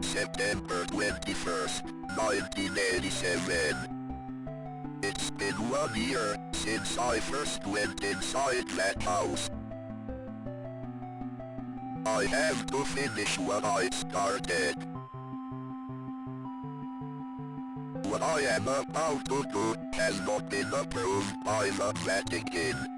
September 21st, 1987. It's been 1 year since I first went inside that house. I have to finish what I started. What I am about to do has not been approved by the Vatican.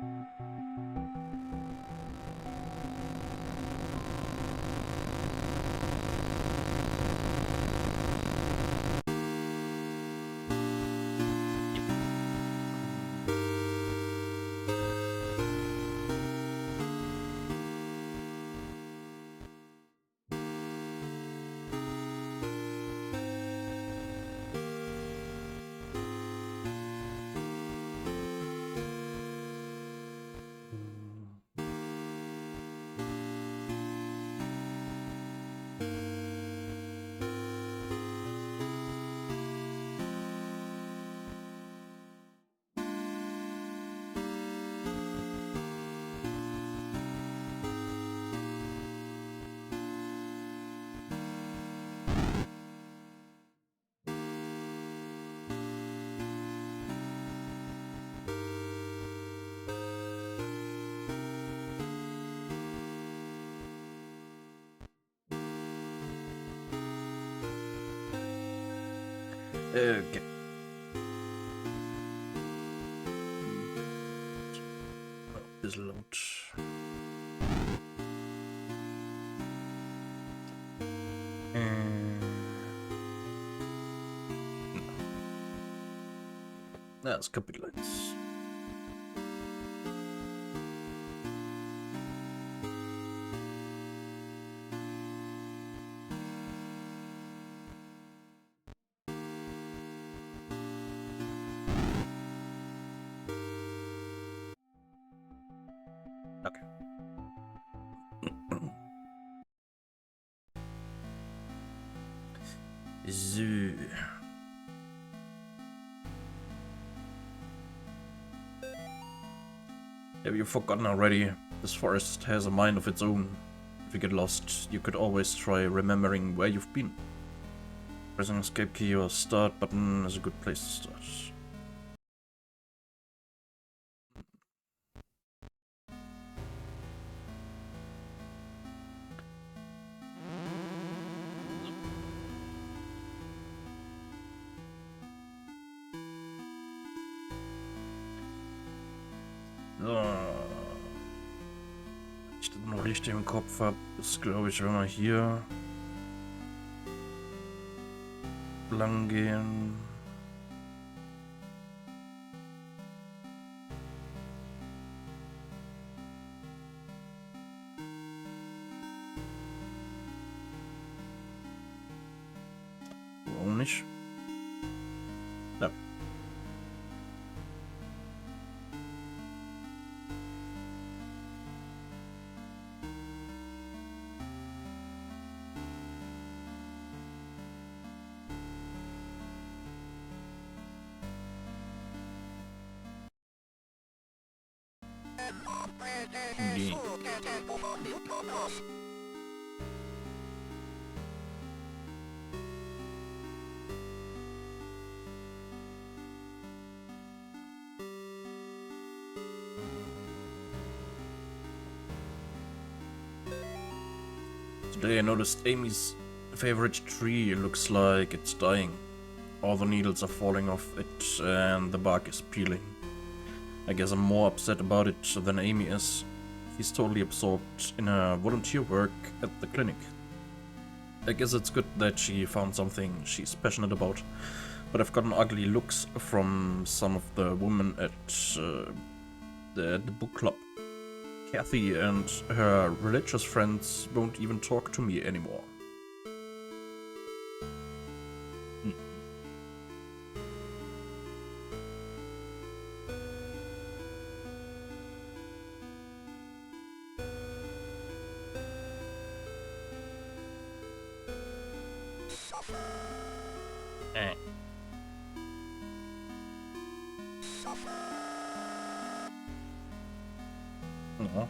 Okay. This load. That's Kapitel 1. Okay. So. Have you forgotten already? This forest has a mind of its own. If you get lost, you could always try remembering where you've been. Pressing escape key or start button is a good place to start. Ich das noch richtig im Kopf habe, ist glaube ich, wenn wir hier lang gehen. Warum nicht? Ja. Nee. Today I noticed Amy's favorite tree looks like it's dying. All the needles are falling off it and the bark is peeling. I guess I'm more upset about it than Amy is. She's totally absorbed in her volunteer work at the clinic. I guess it's good that she found something she's passionate about, but I've gotten ugly looks from some of the women at the book club. Kathy and her religious friends won't even talk to me anymore. Ja.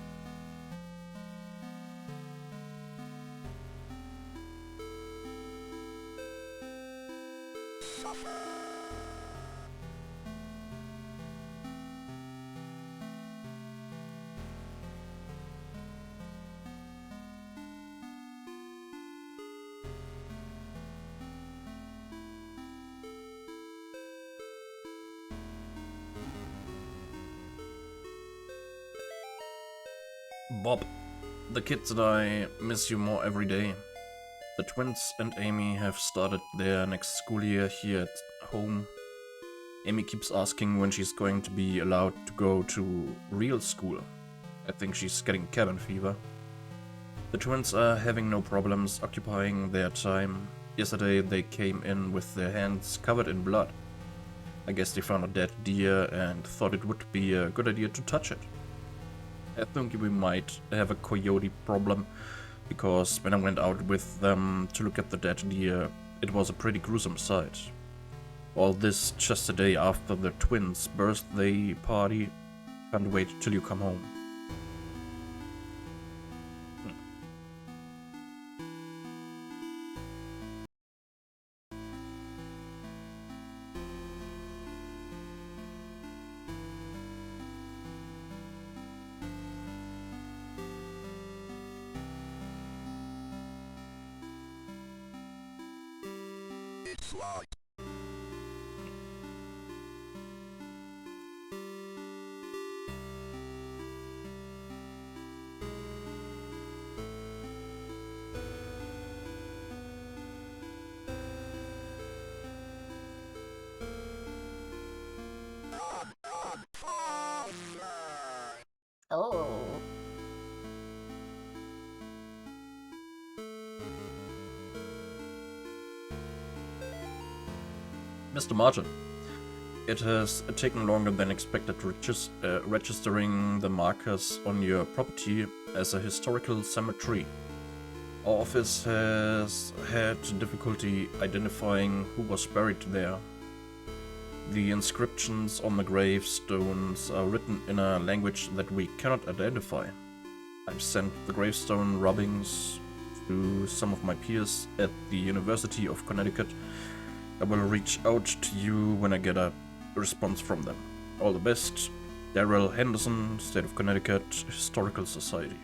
Bob, the kids and I miss you more every day. The twins and Amy have started their next school year here at home. Amy keeps asking when she's going to be allowed to go to real school. I think she's getting cabin fever. The twins are having no problems occupying their time. Yesterday they came in with their hands covered in blood. I guess they found a dead deer and thought it would be a good idea to touch it. I think we might have a coyote problem, because when I went out with them to look at the dead deer, it was a pretty gruesome sight. All this just a day after the twins' birthday party. Can't wait till you come home. It's like Oh. Mr. Martin, it has taken longer than expected registering the markers on your property as a historical cemetery. Our office has had difficulty identifying who was buried there. The inscriptions on the gravestones are written in a language that we cannot identify. I've sent the gravestone rubbings to some of my peers at the University of Connecticut. I will reach out to you when I get a response from them. All the best, Daryl Henderson, State of Connecticut Historical Society.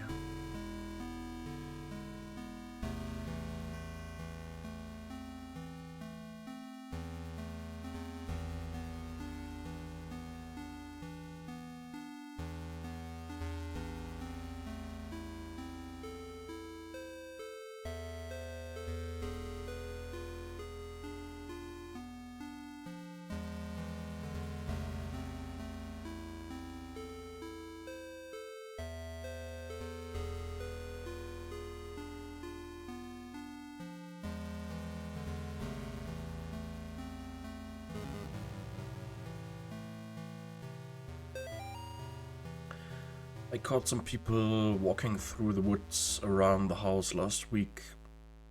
I caught some people walking through the woods around the house last week.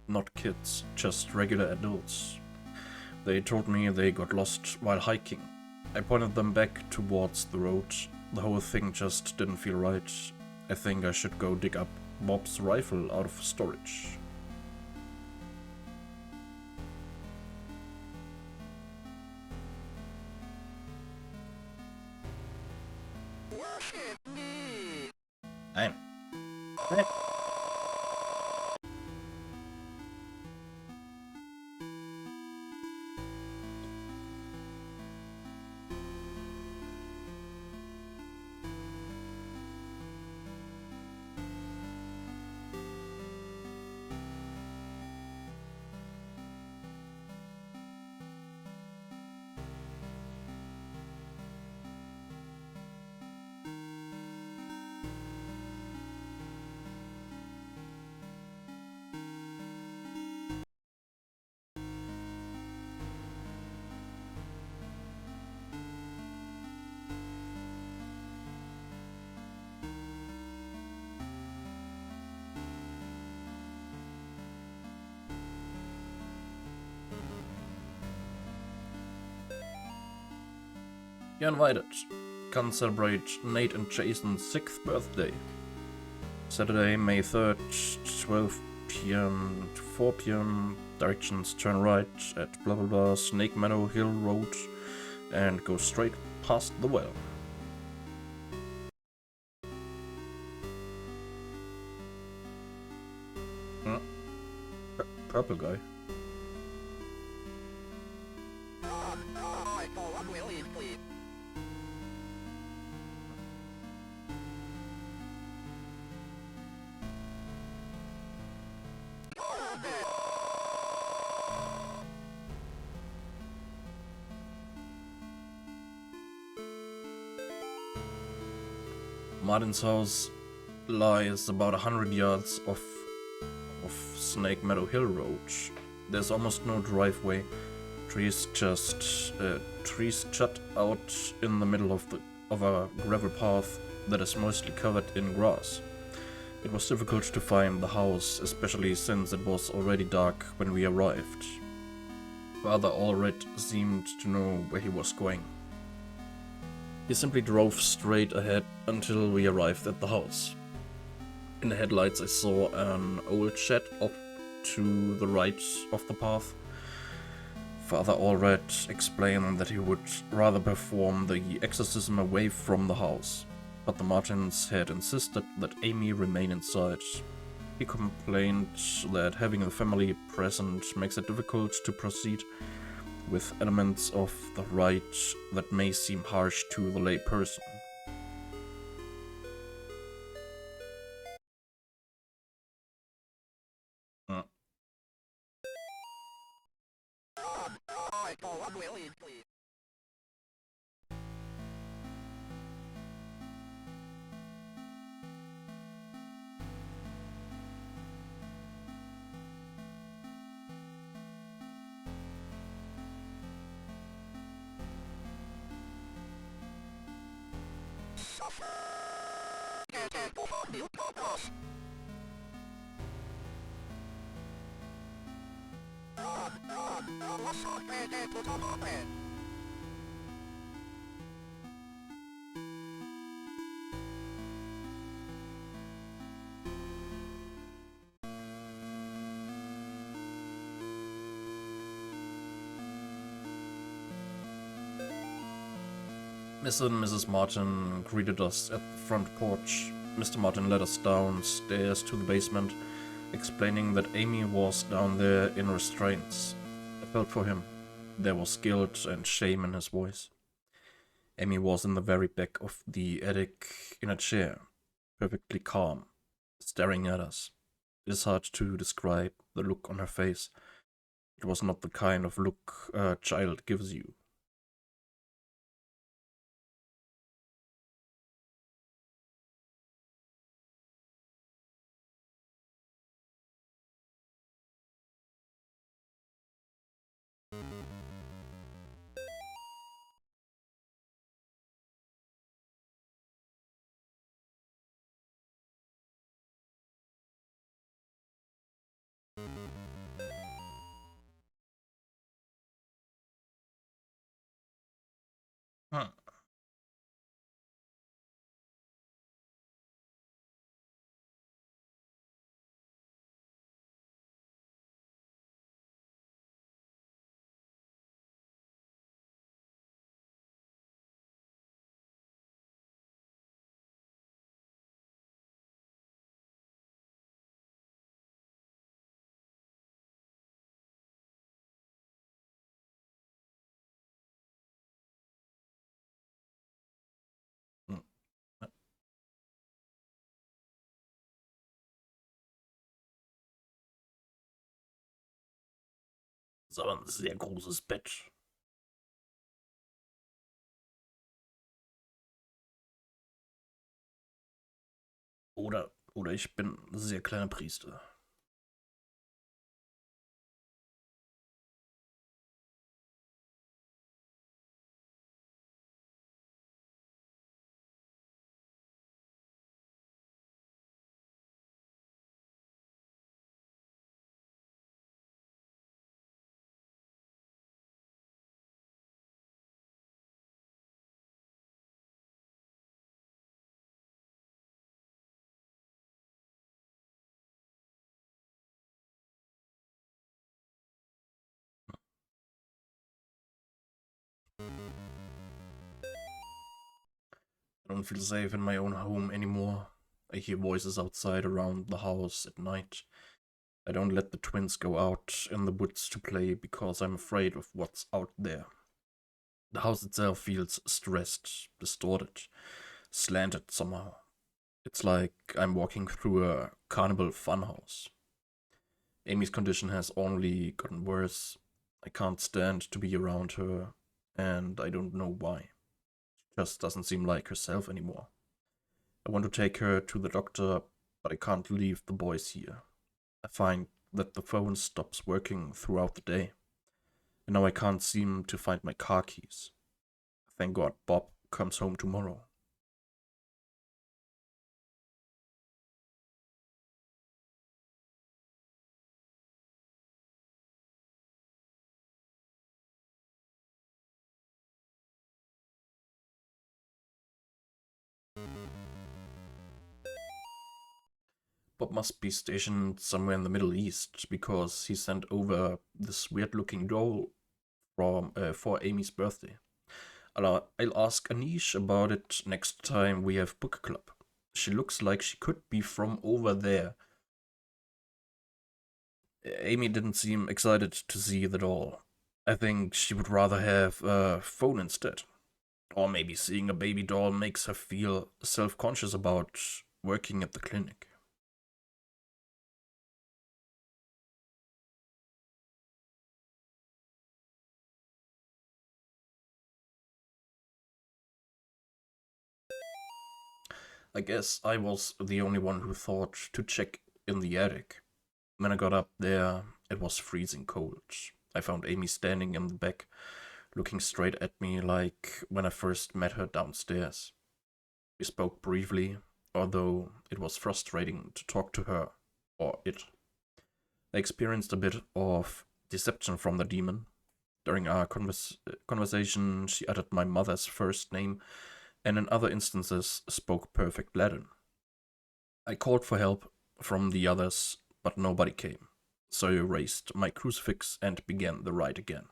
Not kids, just regular adults. They told me they got lost while hiking. I pointed them back towards the road. The whole thing just didn't feel right. I think I should go dig up Bob's rifle out of storage. Nein. Nein. You're invited. Come celebrate Nate and Jason's 6th birthday. Saturday, May 3rd, 12 p.m. to 4 p.m. Directions: turn right at blah blah blah Snake Meadow Hill Road and go straight past the well. Purple guy. Martin's house lies about 100 yards off of Snake Meadow Hill Road. There's almost no driveway. Trees jut out in the middle of a gravel path that is mostly covered in grass. It was difficult to find the house, especially since it was already dark when we arrived. Father Allred seemed to know where he was going. He simply drove straight ahead until we arrived at the house. In the headlights I saw an old shed off to the right of the path. Father Allred explained that he would rather perform the exorcism away from the house, but the Martins had insisted that Amy remain inside. He complained that having the family present makes it difficult to proceed with elements of the rite that may seem harsh to the lay person. Mr. and Mrs. Martin greeted us at the front porch. Mr. Martin led us downstairs to the basement, explaining that Amy was down there in restraints. I felt for him. There was guilt and shame in his voice. Amy was in the very back of the attic in a chair, perfectly calm, staring at us. It is hard to describe the look on her face. It was not the kind of look a child gives you. Hm. Hm. Das ist aber ein sehr großes Bett. Oder ich bin ein sehr kleiner Priester. I don't feel safe in my own home anymore. I hear voices outside around the house at night. I don't let the twins go out in the woods to play because I'm afraid of what's out there. The house itself feels stressed, distorted, slanted somehow. It's like I'm walking through a carnival funhouse. Amy's condition has only gotten worse. I can't stand to be around her, and I don't know why. She just doesn't seem like herself anymore. I want to take her to the doctor, but I can't leave the boys here. I find that the phone stops working throughout the day, and now I can't seem to find my car keys. Thank God Bob comes home tomorrow. Bob must be stationed somewhere in the Middle East because he sent over this weird-looking doll for Amy's birthday. I'll ask Anish about it next time we have book club. She looks like she could be from over there. Amy didn't seem excited to see the doll. I think she would rather have a phone instead. Or maybe seeing a baby doll makes her feel self-conscious about working at the clinic. I guess I was the only one who thought to check in the attic. When I got up there, it was freezing cold. I found Amy standing in the back, looking straight at me like when I first met her downstairs. We spoke briefly, although it was frustrating to talk to her, or it. I experienced a bit of deception from the demon. During our conversation, she uttered my mother's first name, and in other instances spoke perfect Latin. I called for help from the others, but nobody came, so I raised my crucifix and began the rite again.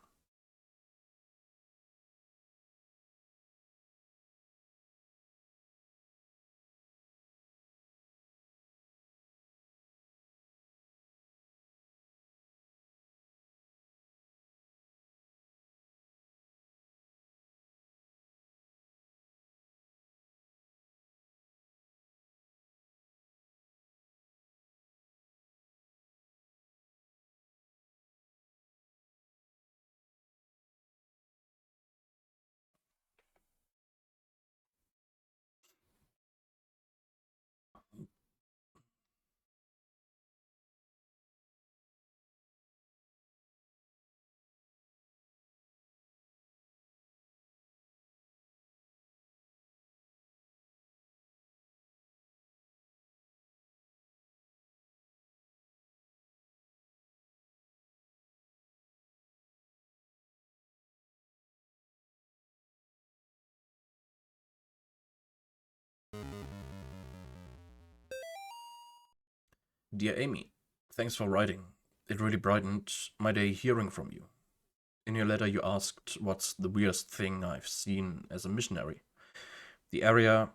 Dear Amy, thanks for writing. It really brightened my day hearing from you. In your letter, you asked what's the weirdest thing I've seen as a missionary. The area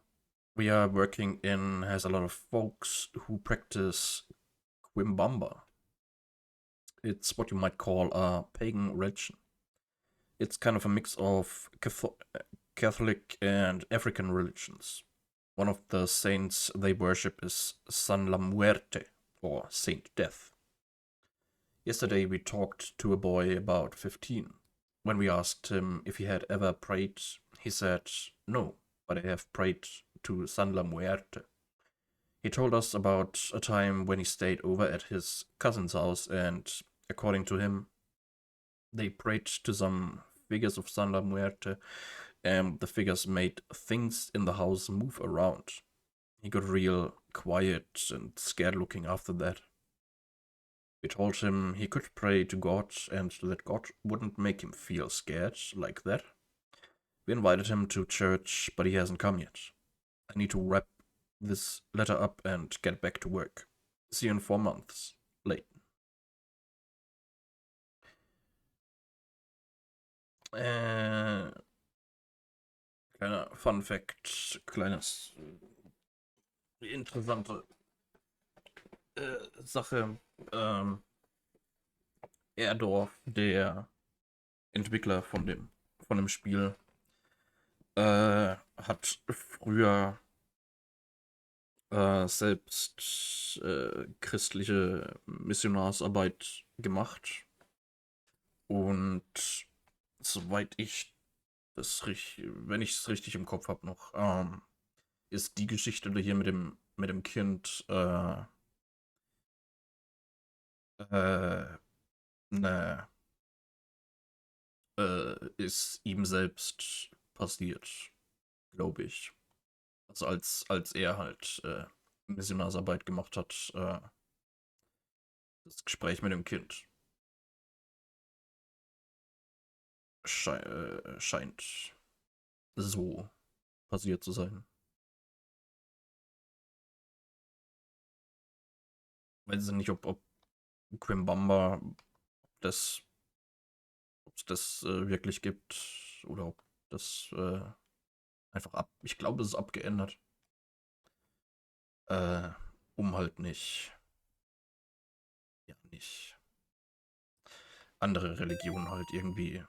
we are working in has a lot of folks who practice Quimbamba. It's what you might call a pagan religion. It's kind of a mix of Catholic and African religions. One of the saints they worship is San La Muerte, or Saint Death. Yesterday we talked to a boy about 15. When we asked him if he had ever prayed, he said, no, but I have prayed to San La Muerte. He told us about a time when he stayed over at his cousin's house and, according to him, they prayed to some figures of San La Muerte and the figures made things in the house move around. He got real quiet and scared looking after that. We told him he could pray to God and that God wouldn't make him feel scared like that. We invited him to church, but he hasn't come yet. I need to wrap this letter up and get back to work. See you in 4 months. Late. Kleiner Fun Fact, kleines interessante Sache. Erdorf, der Entwickler von dem Spiel, hat früher selbst christliche Missionarsarbeit gemacht. Und soweit ich wenn ich es richtig im Kopf habe noch, ist die Geschichte hier mit dem Kind ne, ist ihm selbst passiert, glaube ich. Also als er halt Missionarsarbeit gemacht hat, das Gespräch mit dem Kind scheint so passiert zu sein. Weiß ich nicht, ob Quimbamba das, ob es das wirklich gibt oder ob das einfach ich glaube, es ist abgeändert. Äh, um halt nicht andere Religionen halt irgendwie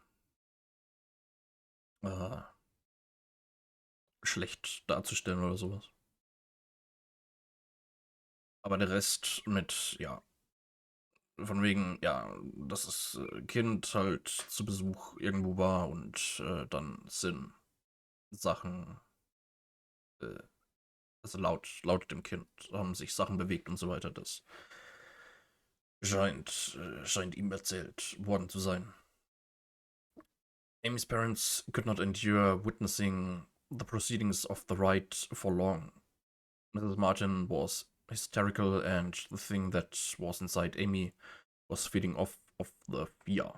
äh, schlecht darzustellen oder sowas. Aber der Rest mit, ja, von wegen, ja, dass das Kind halt zu Besuch irgendwo war und dann sind Sachen, äh, also laut dem Kind haben sich Sachen bewegt und so weiter. Das scheint ihm erzählt worden zu sein. Amy's parents could not endure witnessing the proceedings of the rite for long. Mrs. Martin was hysterical, and the thing that was inside Amy was feeding off of the fear.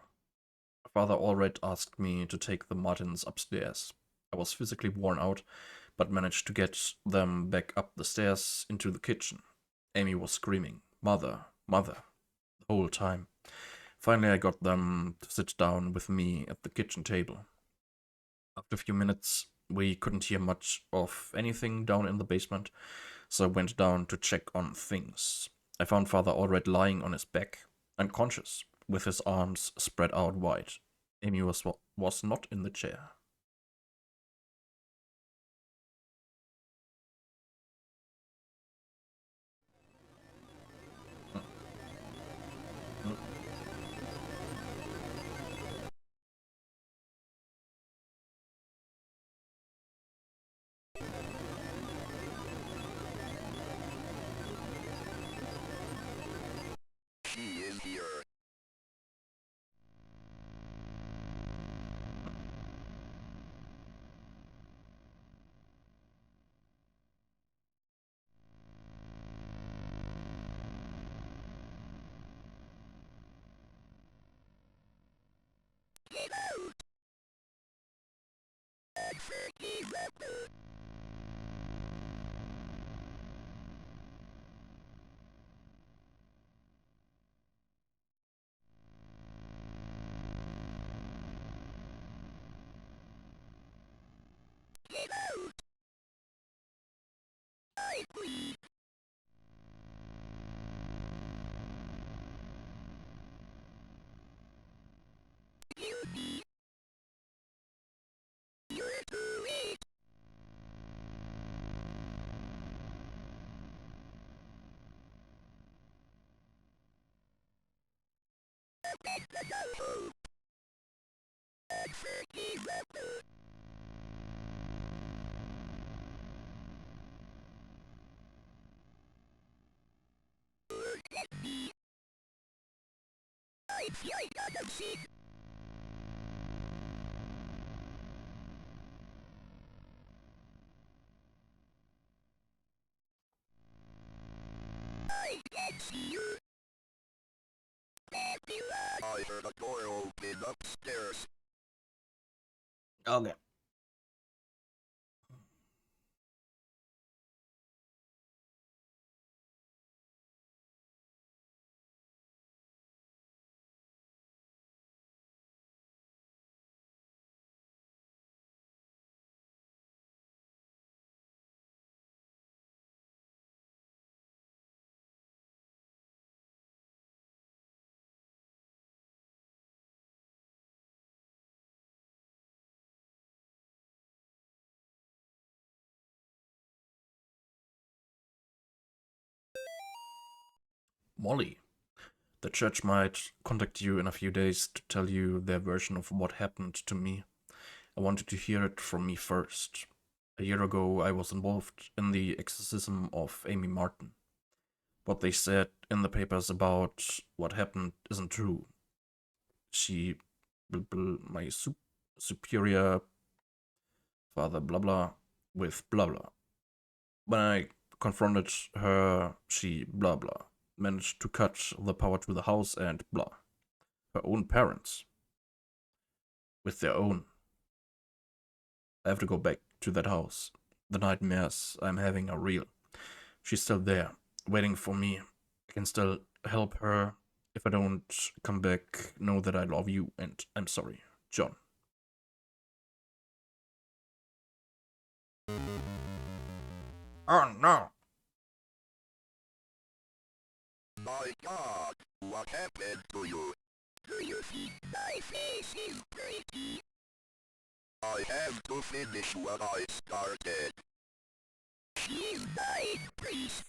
Father Allred asked me to take the Martins upstairs. I was physically worn out, but managed to get them back up the stairs into the kitchen. Amy was screaming, "Mother, mother," the whole time. Finally, I got them to sit down with me at the kitchen table. After a few minutes, we couldn't hear much of anything down in the basement, so I went down to check on things. I found Father Allred lying on his back, unconscious, with his arms spread out wide. Amy was not in the chair. She is here. Get out! Get out! I plead. Guilty. You're too late. That's the no-hope. Unforgivable. Look at me. I feel like I'm sick. I can see you. I heard a door open upstairs. Okay. Molly. The church might contact you in a few days to tell you their version of what happened to me. I wanted to hear it from me first. A year ago, I was involved in the exorcism of Amy Martin. What they said in the papers about what happened isn't true. She, my superior father, blah blah, with blah blah. When I confronted her, she blah blah, managed to cut the power to the house and blah. Her own parents. With their own. I have to go back to that house. The nightmares I'm having are real. She's still there, waiting for me. I can still help her. If I don't come back, know that I love you and I'm sorry. John. Oh no! My God, what happened to you? Do you think my face is pretty? I have to finish what I started. She's my priest.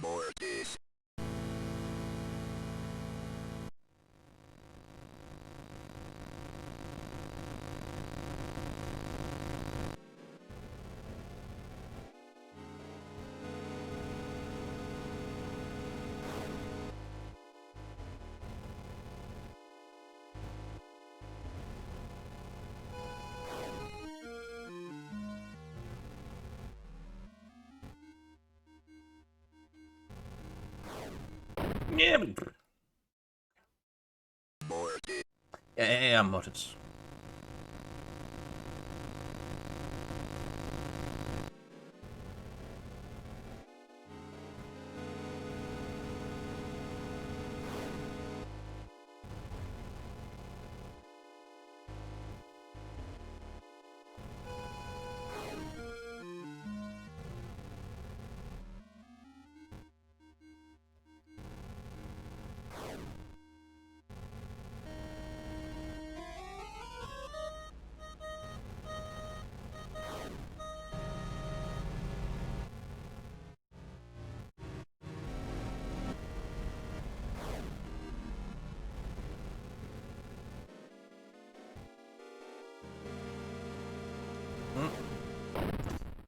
More this. Yeah, but... More this. Yeah, I'm not it.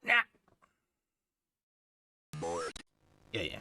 Nah. More Yeah, yeah.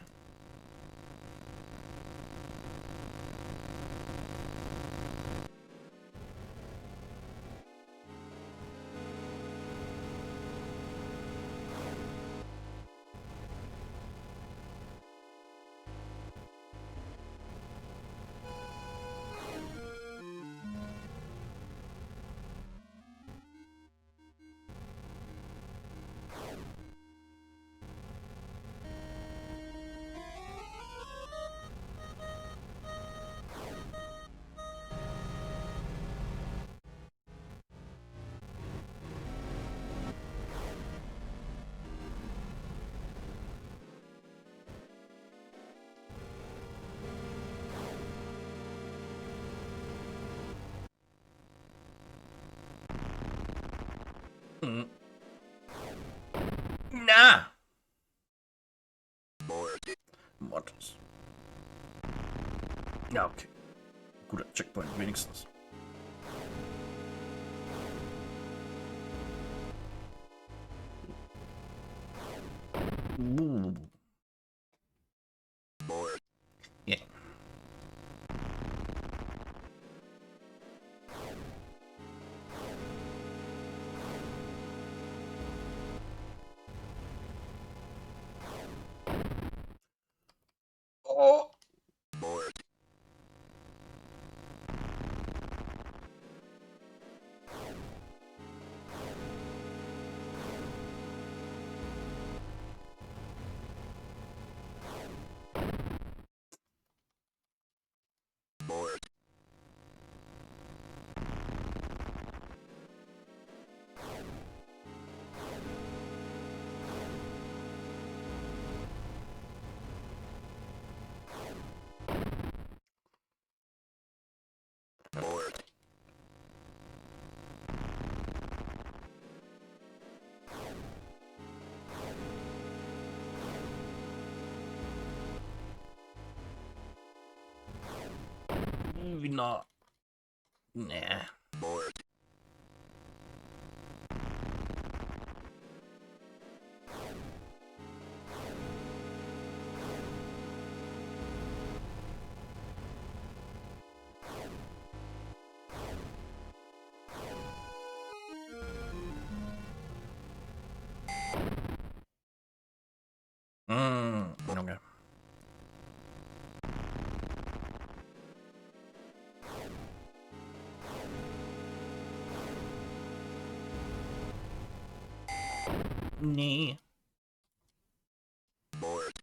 Mm. Nah! more this. Mortis. Ja, okay. Guter Checkpoint, wenigstens. More Yeah. Oh! more Wie nah? Nee. bored, Okay. Nee. bored,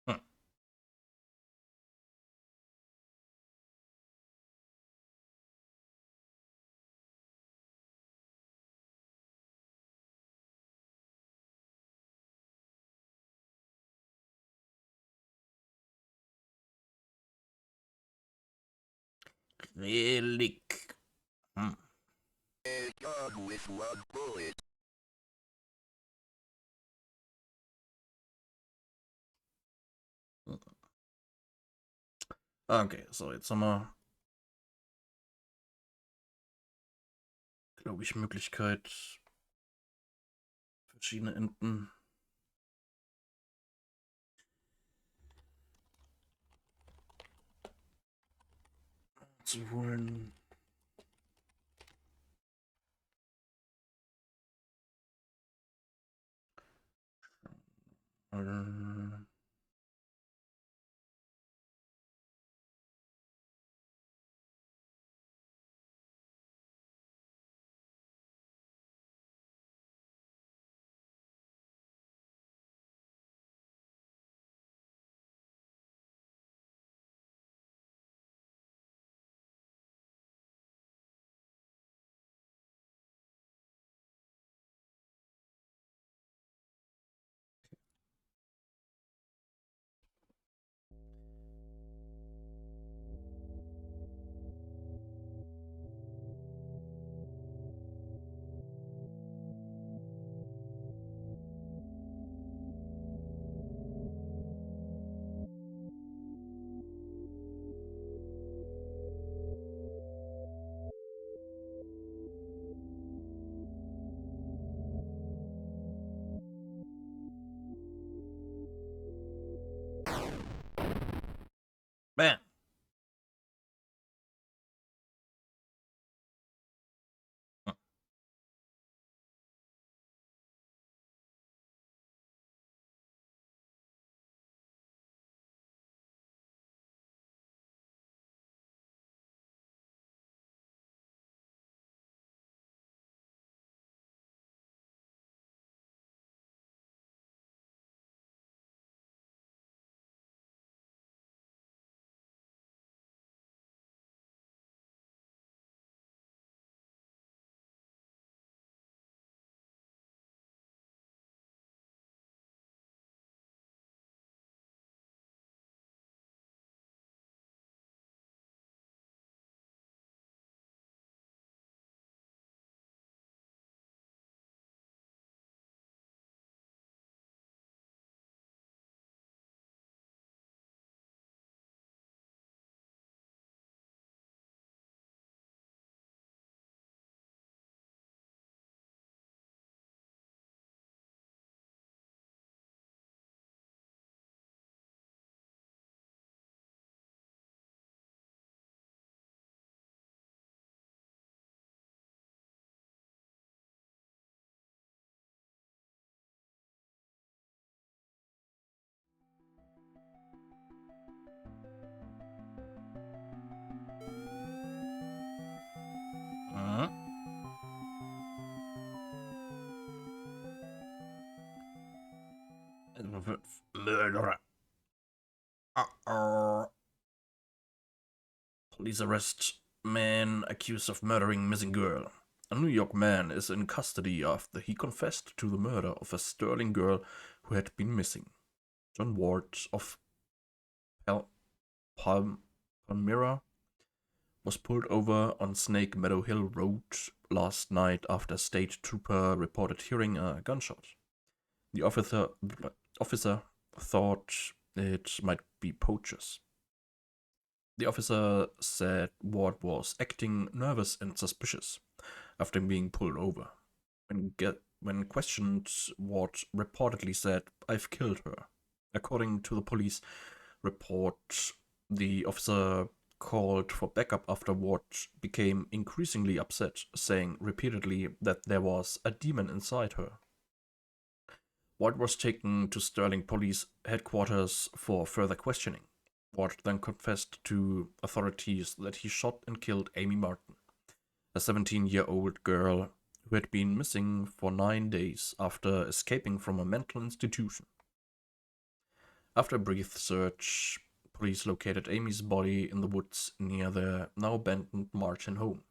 Hm. Relic. a gun with one bullet, Okay, so jetzt haben wir, glaube ich, Möglichkeit, verschiedene Enden zu holen. Bam. Murderer. Police arrest man accused of murdering missing girl. A New York man is in custody after he confessed to the murder of a sterling girl who had been missing. John Ward of Palmyra was pulled over on Snake Meadow Hill Road last night after a state trooper reported hearing a gunshot. The officer thought it might be poachers. The officer said Ward was acting nervous and suspicious after being pulled over. When questioned, Ward reportedly said, "I've killed her." According to the police report, the officer called for backup after Ward became increasingly upset, saying repeatedly that there was a demon inside her. Ward was taken to Sterling Police Headquarters for further questioning. Ward then confessed to authorities that he shot and killed Amy Martin, a 17-year-old girl who had been missing for 9 days after escaping from a mental institution. After a brief search, police located Amy's body in the woods near their now abandoned Martin home.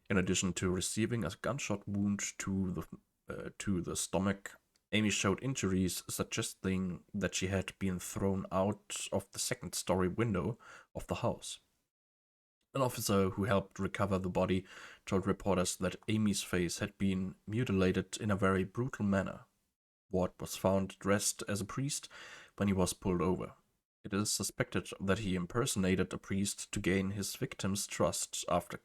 In addition to receiving a gunshot wound to the stomach, Amy showed injuries suggesting that she had been thrown out of the second-story window of the house. An officer who helped recover the body told reporters that Amy's face had been mutilated in a very brutal manner. Ward was found dressed as a priest when he was pulled over. It is suspected that he impersonated a priest to gain his victims' trust after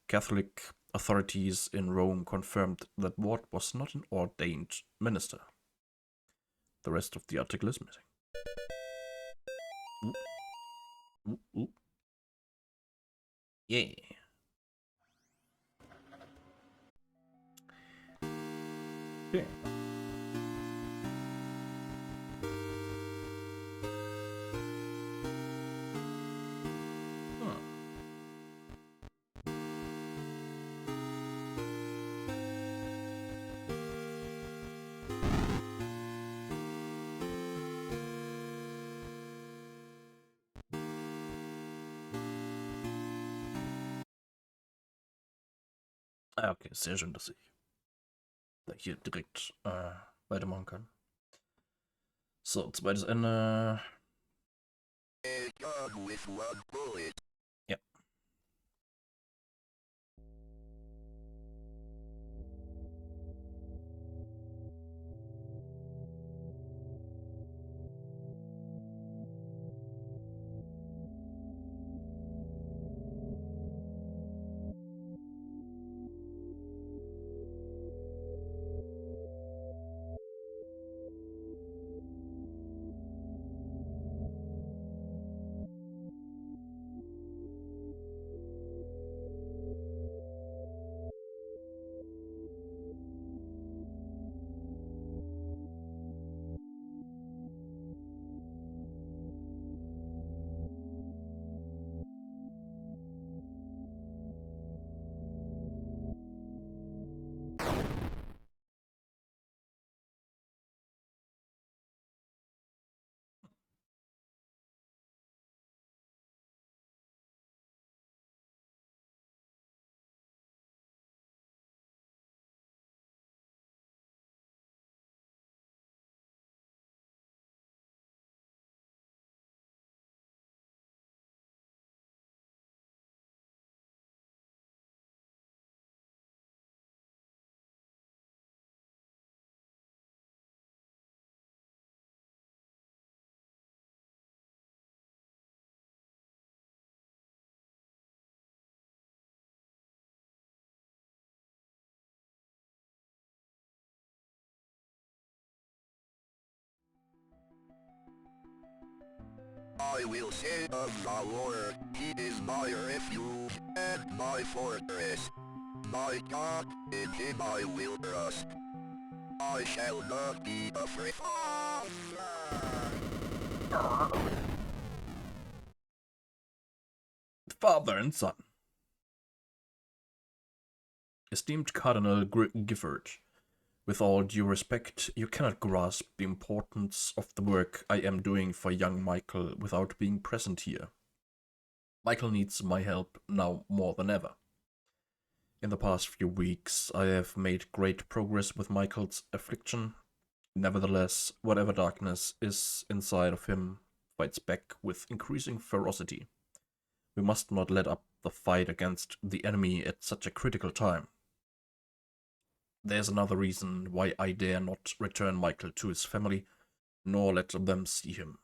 Catholic authorities in Rome confirmed that Ward was not an ordained minister. The rest of the article is missing. Ooh. Yeah. Okay. Ah, okay, sehr schön, dass ich da hier direkt weitermachen kann. So, zweites Ende. Ja. I will say of the Lord, He is my refuge and my fortress. My God, in Him I will trust. I shall not be afraid. Father and son. Esteemed Cardinal Gifford, With all due respect, you cannot grasp the importance of the work I am doing for young Michael without being present here. Michael needs my help now more than ever. In the past few weeks, I have made great progress with Michael's affliction. Nevertheless, whatever darkness is inside of him fights back with increasing ferocity. We must not let up the fight against the enemy at such a critical time. There's another reason why I dare not return Michael to his family, nor let them see him.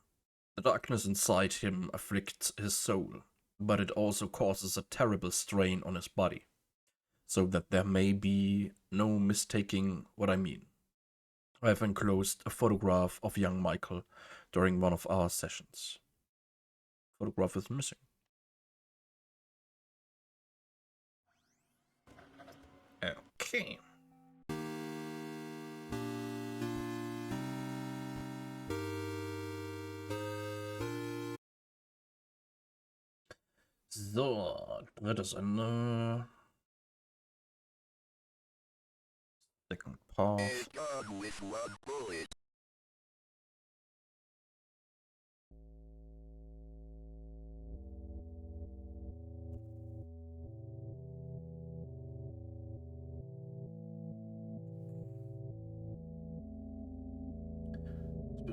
The darkness inside him afflicts his soul, but it also causes a terrible strain on his body, so that there may be no mistaking what I mean. I have enclosed a photograph of young Michael during one of our sessions. Photograph is missing. Okay. So, drittes Ende. Second path. Is done with one bullet.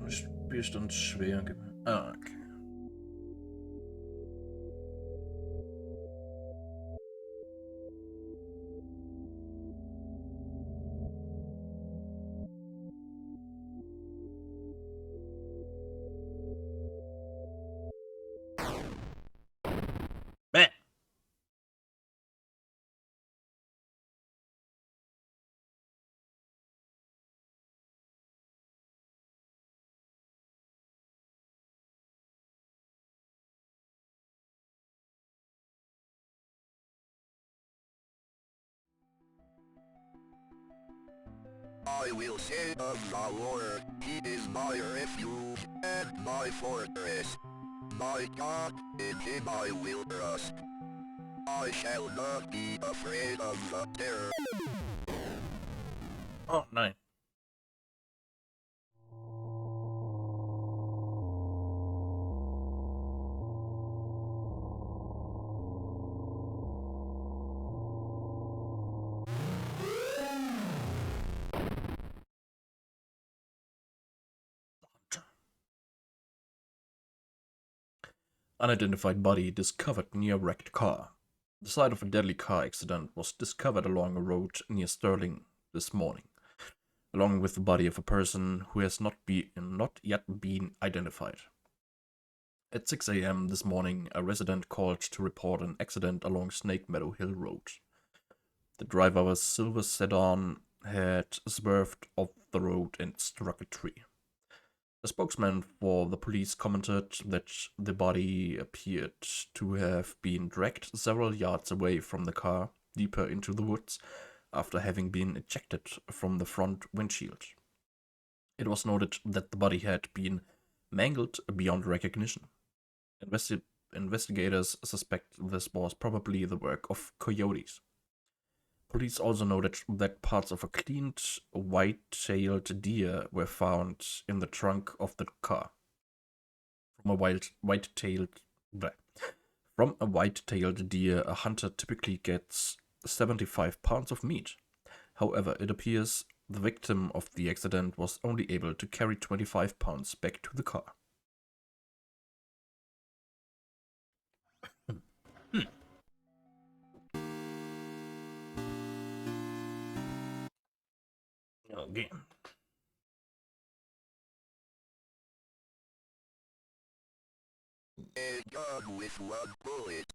Spielstand schwer. Ah, okay. Bäh. I will say of the Lord, He is my refuge and my fortress. My God, in Him I will trust. I shall not be afraid of the terror. Oh, nein. Unidentified body discovered near wrecked car. The site of a deadly car accident was discovered along a road near Sterling this morning, along with the body of a person who has not yet been identified. At 6 a.m. this morning, a resident called to report an accident along Snake Meadow Hill Road. The driver of a silver sedan had swerved off the road and struck a tree. A spokesman for the police commented that the body appeared to have been dragged several yards away from the car, deeper into the woods, after having been ejected from the front windshield. It was noted that the body had been mangled beyond recognition. Investigators suspect this was probably the work of coyotes. Police also noted that parts of a cleaned white-tailed deer were found in the trunk of the car. From a white-tailed deer, a hunter typically gets 75 pounds of meat. However, it appears the victim of the accident was only able to carry 25 pounds back to the car. Okay. Is done with one bullet.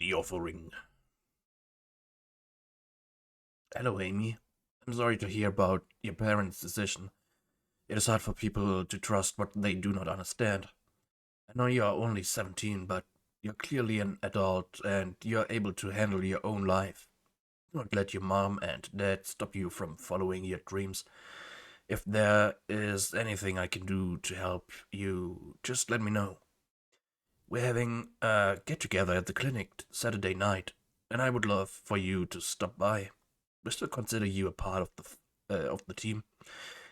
the offering. Hello, Amy. I'm sorry to hear about your parents' decision. It is hard for people to trust what they do not understand. I know you are only 17, but you're clearly an adult and you're able to handle your own life. Do not let your mom and dad stop you from following your dreams. If there is anything I can do to help you, just let me know. We're having a get-together at the clinic Saturday night, and I would love for you to stop by. We still consider you a part of the team,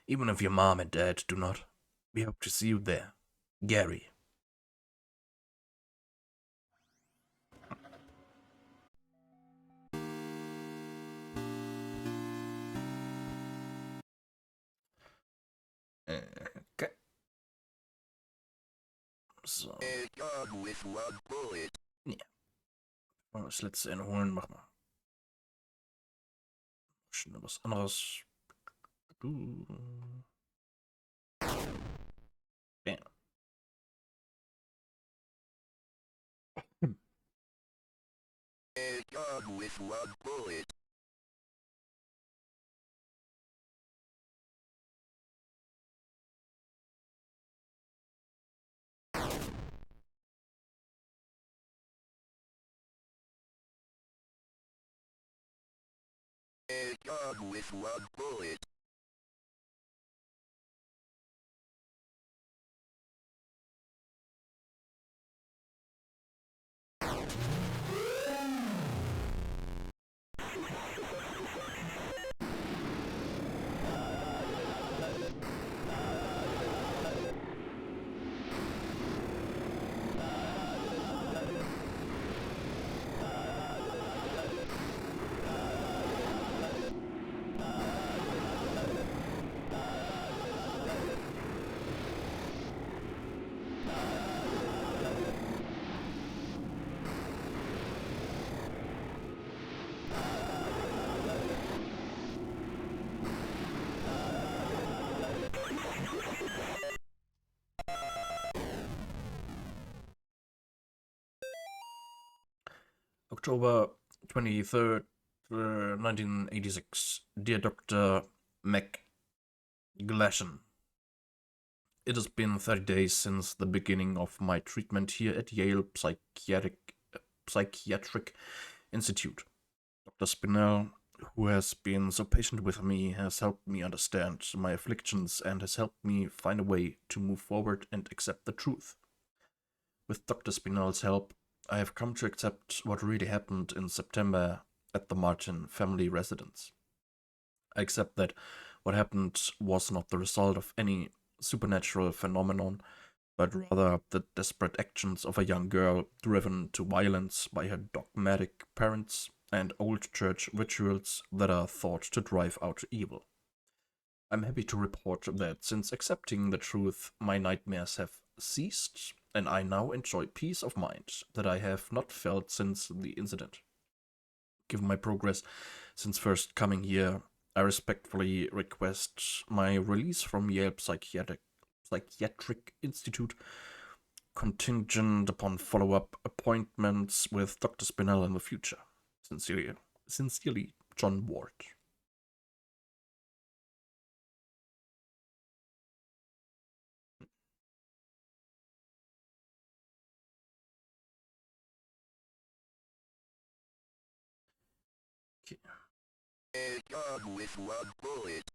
even if your mom and dad do not. We hope to see you there. Gary. Okay. So. With one bullet. Ja. Das letzte holen, mach mal. Schnell was anderes. Bam. With one bullet. With one bullet. October 23rd, 1986. Dear Dr. McGlashan, it has been 30 days since the beginning of my treatment here at Yale Psychiatric Institute. Dr. Spinell, who has been so patient with me, has helped me understand my afflictions and has helped me find a way to move forward and accept the truth. With Dr. Spinell's help, I have come to accept what really happened in September at the Martin family residence. I accept that what happened was not the result of any supernatural phenomenon, but rather the desperate actions of a young girl driven to violence by her dogmatic parents and old church rituals that are thought to drive out evil. I'm happy to report that since accepting the truth, my nightmares have ceased, and I now enjoy peace of mind that I have not felt since the incident. Given my progress since first coming here, I respectfully request my release from Yale Psychiatric Institute, contingent upon follow-up appointments with Dr. Spinell in the future. Sincerely, John Ward. With one bullet.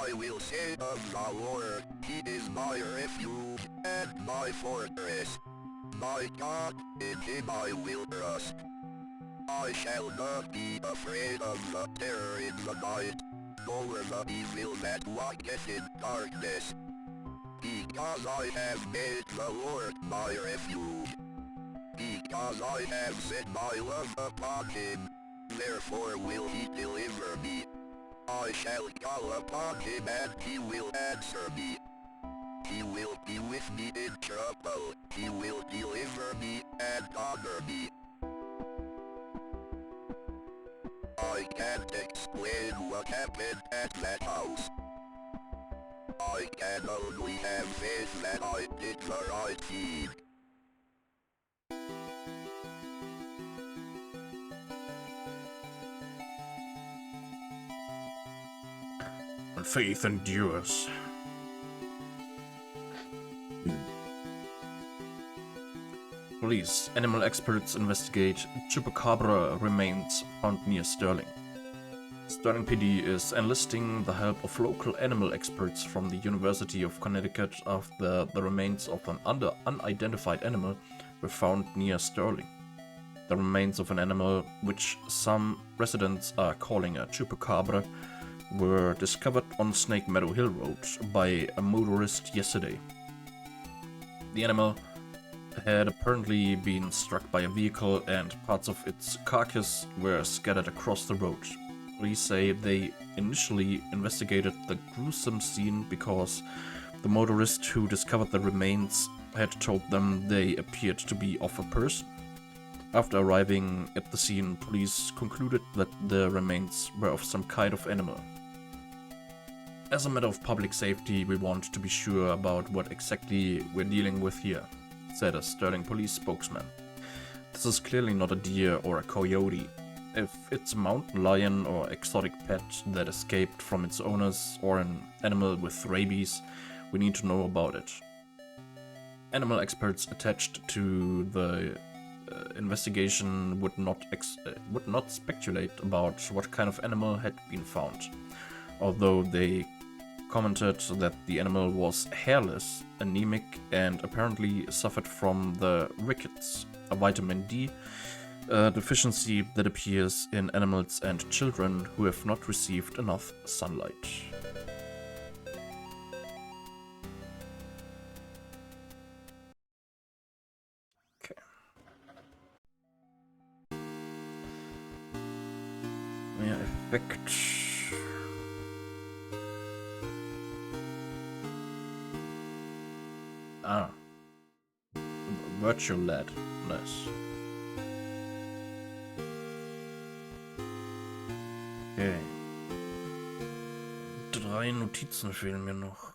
I will say of the Lord, He is my refuge and my fortress. My God, in Him I will trust. I shall not be afraid of the terror in the night, nor the evil that walketh in darkness. Because I have made the Lord my refuge. Because I have set my love upon Him, therefore will He deliver me. I shall call upon Him and He will answer me. He will be with me in trouble. He will deliver me and honor me. I can't explain what happened at that house. I can only have faith that I did the right thing. And faith endures. Police, animal experts investigate chupacabra remains found near Sterling. Sterling PD is enlisting the help of local animal experts from the University of Connecticut after the remains of an unidentified animal were found near Sterling. The remains of an animal, which some residents are calling a chupacabra, were discovered on Snake Meadow Hill Road by a motorist yesterday. The animal had apparently been struck by a vehicle and parts of its carcass were scattered across the road. Police say they initially investigated the gruesome scene because the motorist who discovered the remains had told them they appeared to be of a person. After arriving at the scene, police concluded that the remains were of some kind of animal. As a matter of public safety, we want to be sure about what exactly we're dealing with here, said a Sterling police spokesman. This is clearly not a deer or a coyote. If it's a mountain lion or exotic pet that escaped from its owners or an animal with rabies, we need to know about it. Animal experts attached to the investigation would not speculate about what kind of animal had been found, although they commented that the animal was hairless, anemic, and apparently suffered from the rickets, a vitamin D deficiency that appears in animals and children who have not received enough sunlight. Okay. Yeah, effect. Ah. Virtual LED. Nice. Okay. 3 Notizen fehlen mir noch.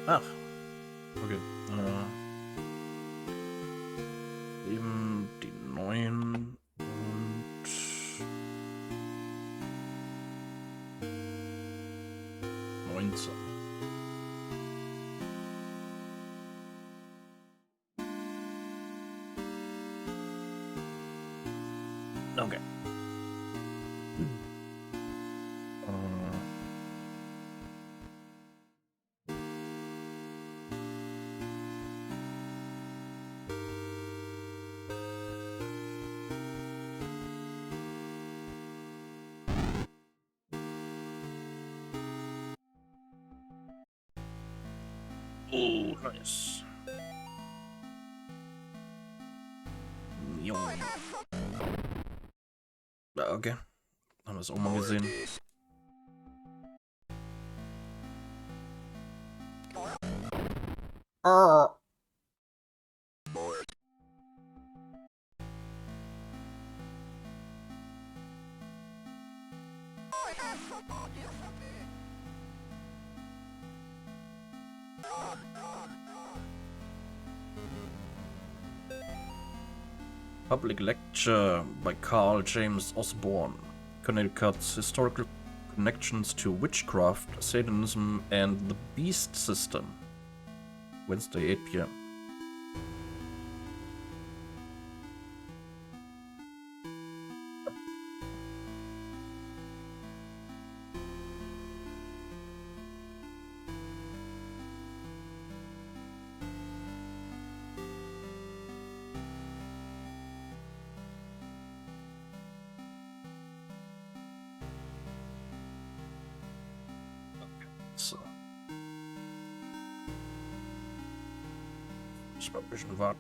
Ach, okay. Eben die 9 und 19. Okay. Oh, nice. Jo. Ja, okay. Haben wir es auch mal gesehen. Public lecture by Carl James Osborne. Connecticut's historical connections to witchcraft, Satanism, and the beast system. Wednesday, 8 p.m. So. Ich mal ein bisschen warten.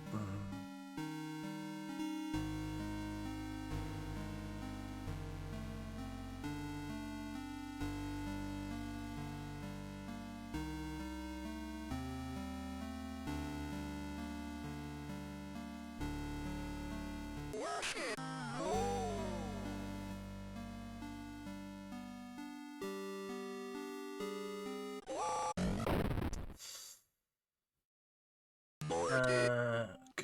Okay.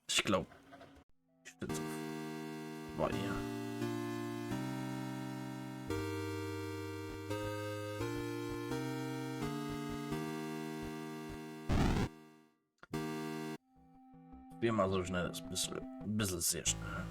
Ich glaube, ich stehe so bei ihr. Wie immer so schnell ist ein bisschen sehr schnell.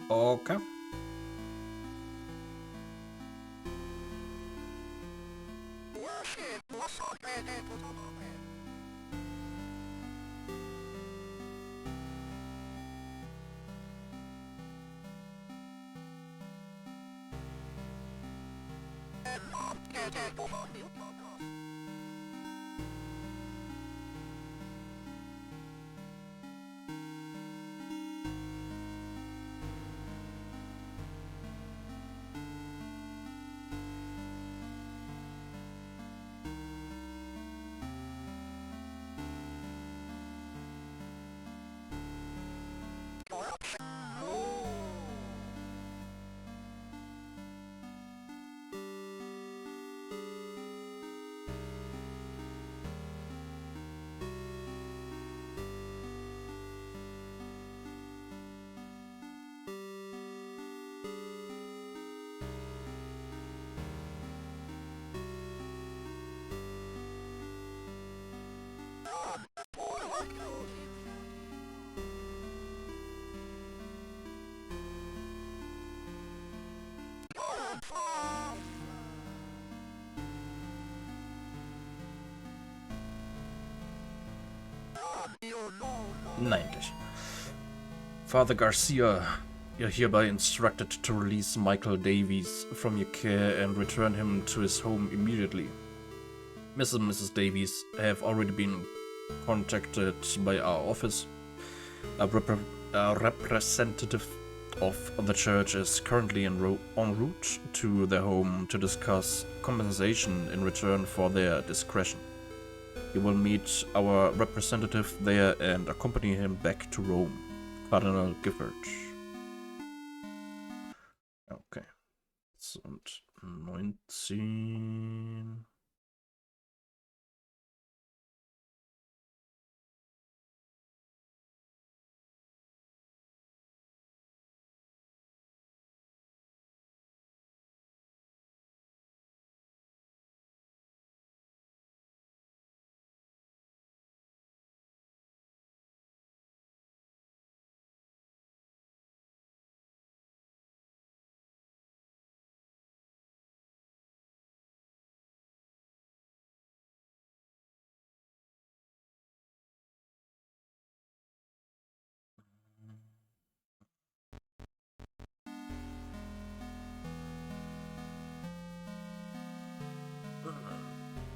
Okay. Nein, gleich. Father Garcia, you're hereby instructed to release Michael Davies from your care and return him to his home immediately. Mrs. and Mrs. Davies have already been contacted by our office. A representative of the church is currently en route to their home to discuss compensation in return for their discretion. He will meet our representative there and accompany him back to Rome. Cardinal Gifford. Okay. Und 19.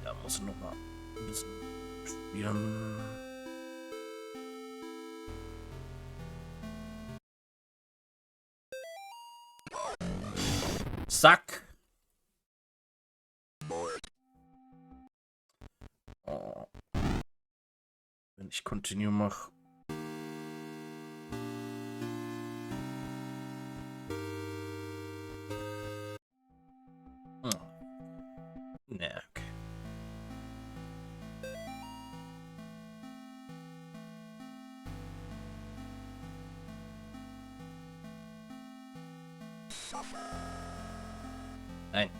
Da muss ich noch mal ein bisschen spielen. Zack! Oh. Wenn ich Continue mache. Ne, okay. Nein.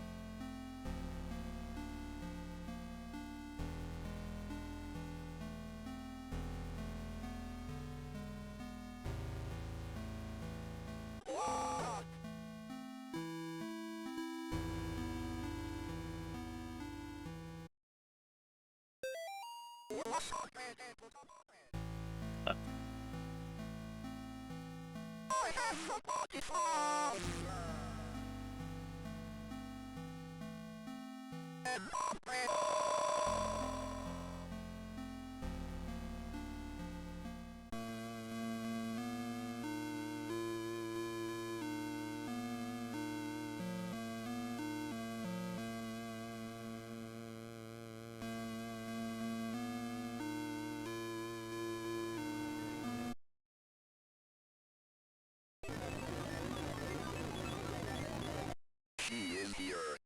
She is here.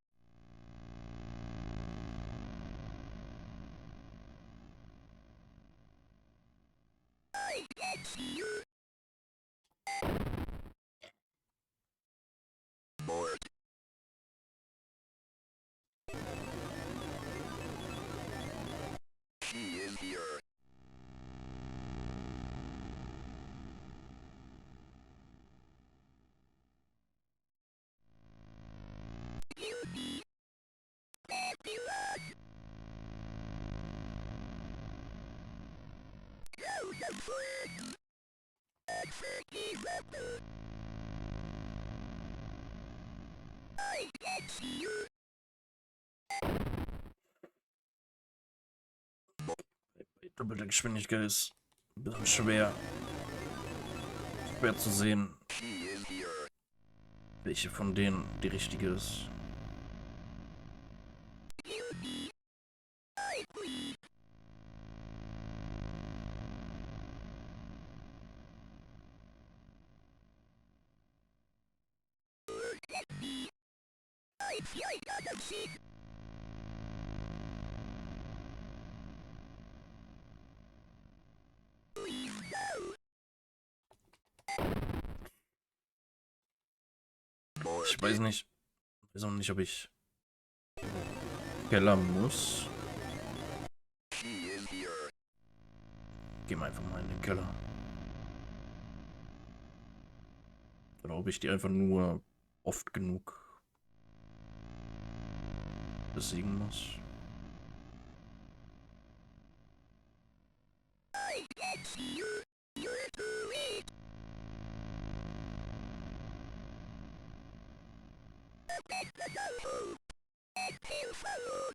I can see her. Bored. She is here. Guilty. Fabulous. Unforgivable. Unforgivable. I can see you. Doppelte Geschwindigkeit ist ein bisschen schwer zu sehen, She is here. welche von denen die richtige ist. Guilty. I plead. Look at me. I feel like I'm sick. Please no. Ich weiß auch nicht, ob ich Keller muss. She is here. Gehen wir einfach mal in den Keller. Oder ob ich die einfach nur oft genug besiegen muss. I can see you. You're too weak. That's the no hope. And pale follow.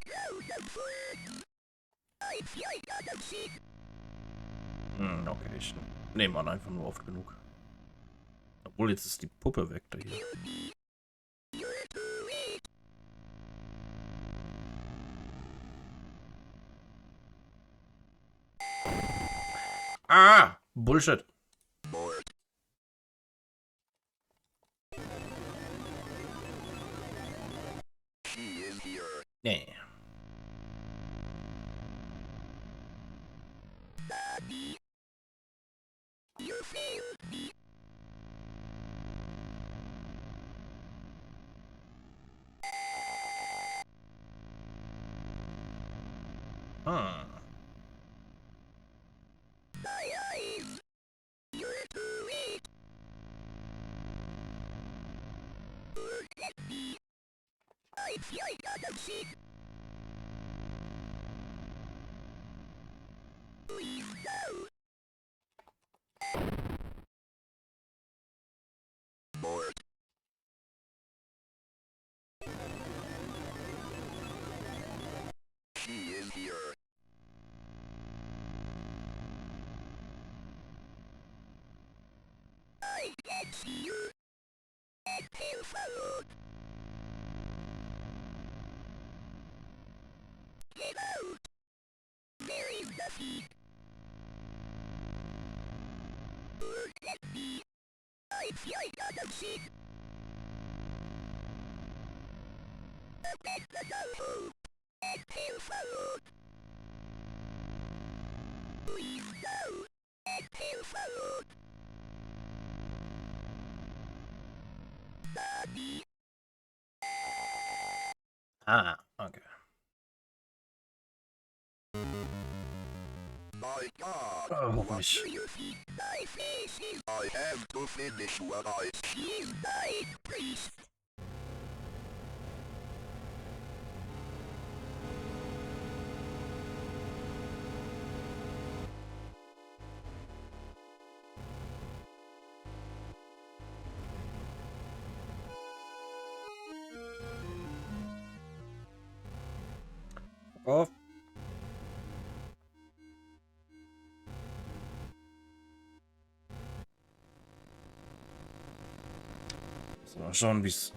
Go the fun. I feel like I'm sick. Okay, ich nehme an, einfach nur oft genug. Obwohl, jetzt ist die Puppe weg da hier. You're too weak. Ah! Bullshit. bored, she is here, Yeah. Daddy, you failed me, Huh. my eyes, you're too late, look at me, I feel like I'm sick, please no, bored, she is here, I can see you, and tail followed, get out, there is nothing, look at me, I feel like I'm sick, abandon all hope, and tail followed, please no, and tail followed, Daddy, Ah, okay. my God, Oh, what gosh. do you think my face is? I have to finish what I see my priest. Off. So, mal schauen, wie's.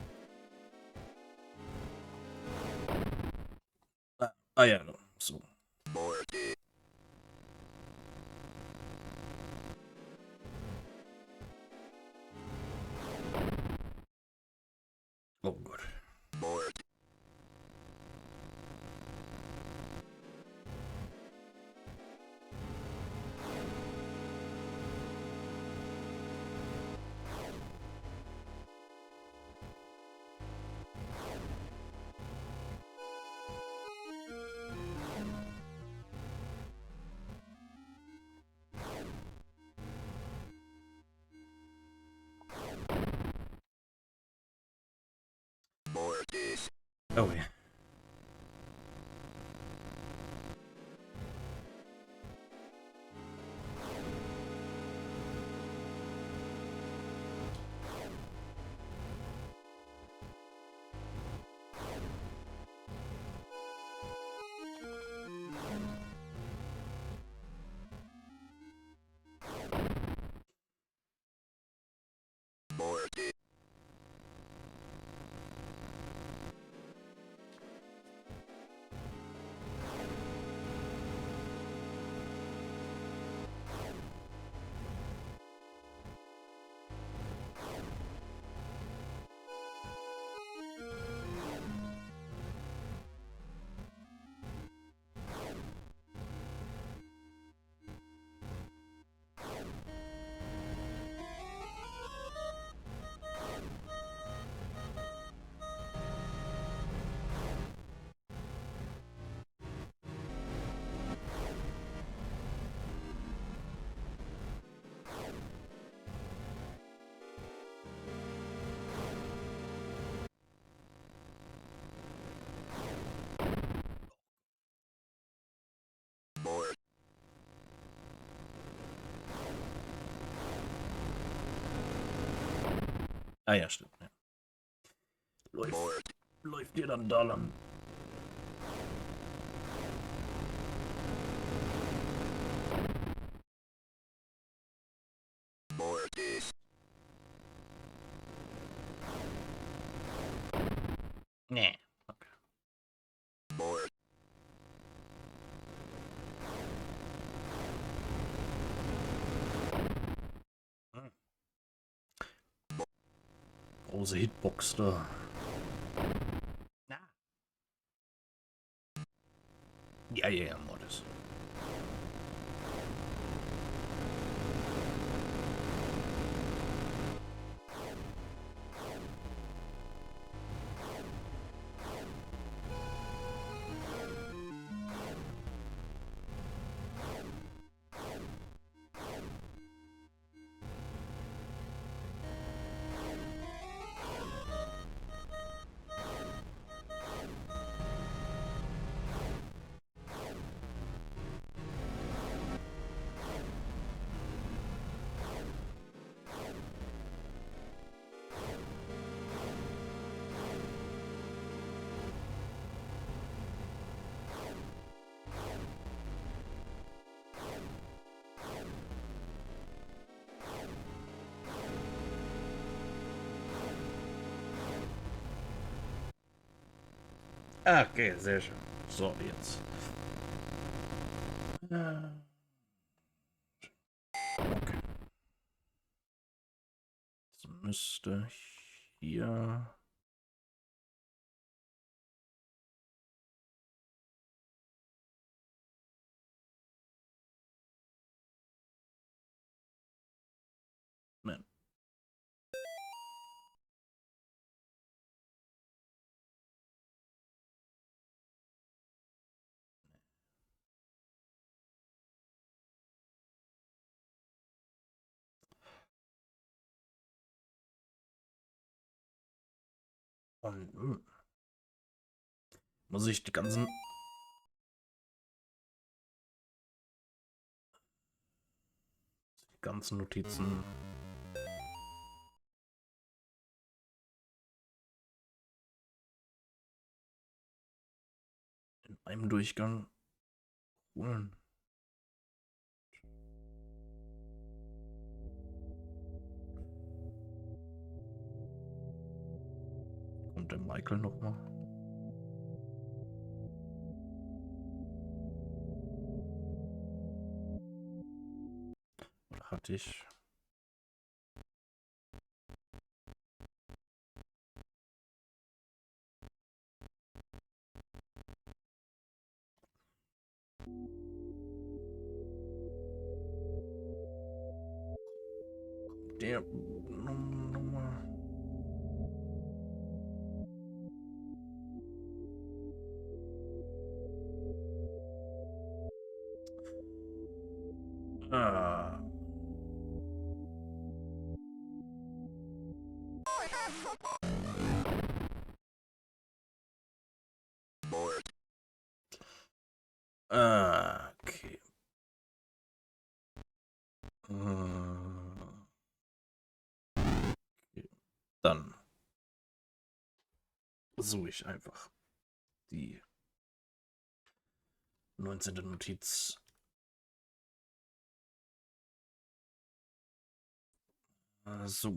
Ja, so. Morty, Oh Gott. Morty, Mortis, Oh ja. Morty, Mort, Ah ja, stimmt. Ja. Mort, Läuft dir dann da lang. Mortis, Nee. Okay. Mort, Große Hitbox da. Ja, Modus. Okay, sehr schön. So, jetzt. Okay. Das müsste hier... Nein. Und, muss ich die ganzen Notizen in einem Durchgang holen? Und der Michael nochmal. Oder hatte ich... Der Nummer... Ah, Bored. okay. Okay. Dann suche ich einfach die 19. Notiz. So.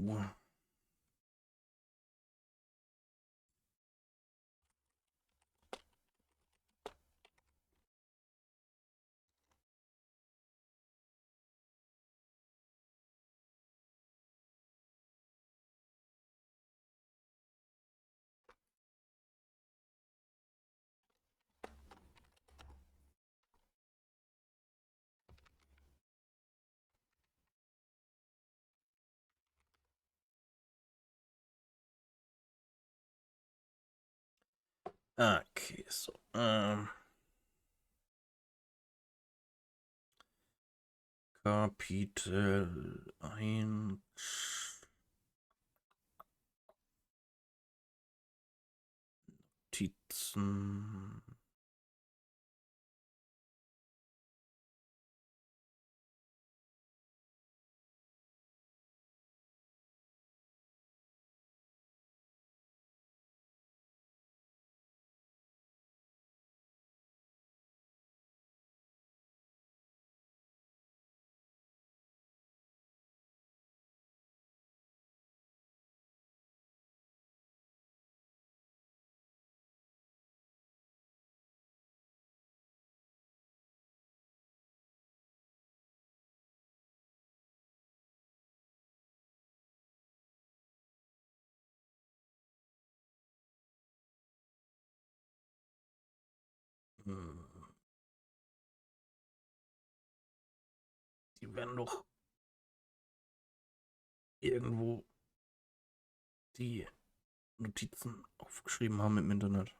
Okay, so. Kapitel 1. Notizen. Hm. Die werden doch irgendwo die Notizen aufgeschrieben haben im Internet.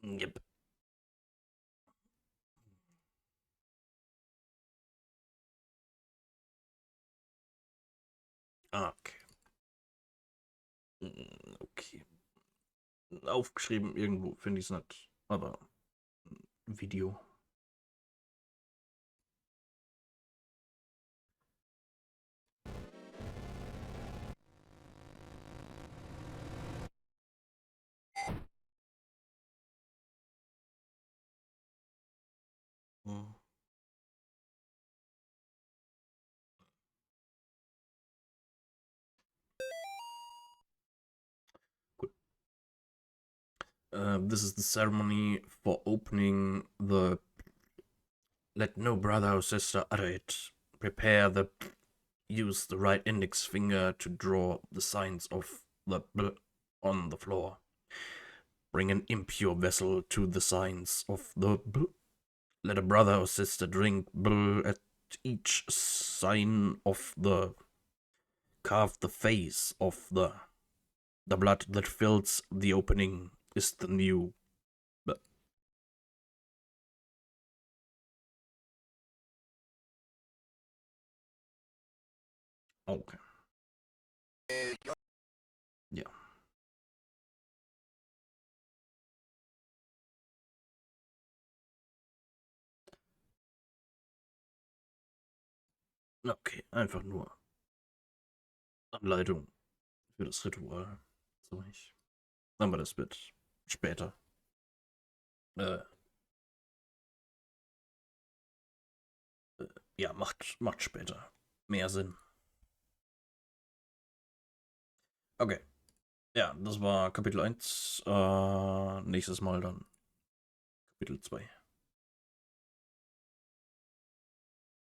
Yep. Okay. Okay. Aufgeschrieben irgendwo finde ich es nicht. Aber Video. Hm. Good. This is the ceremony for opening the. Let no brother or sister utter it. Prepare the. Use the right index finger to draw the signs of the B on the floor. Bring an impure vessel to the signs of the B. Let a brother or sister drink B at each sign of the. Carve the face of the. The blood that fills the opening is the new. Okay. Ja. Okay, einfach nur Anleitung für das Ritual. So ich. Aber das wird später. Ja, macht später mehr Sinn. Okay. Ja, das war Kapitel 1. Nächstes Mal dann Kapitel 2.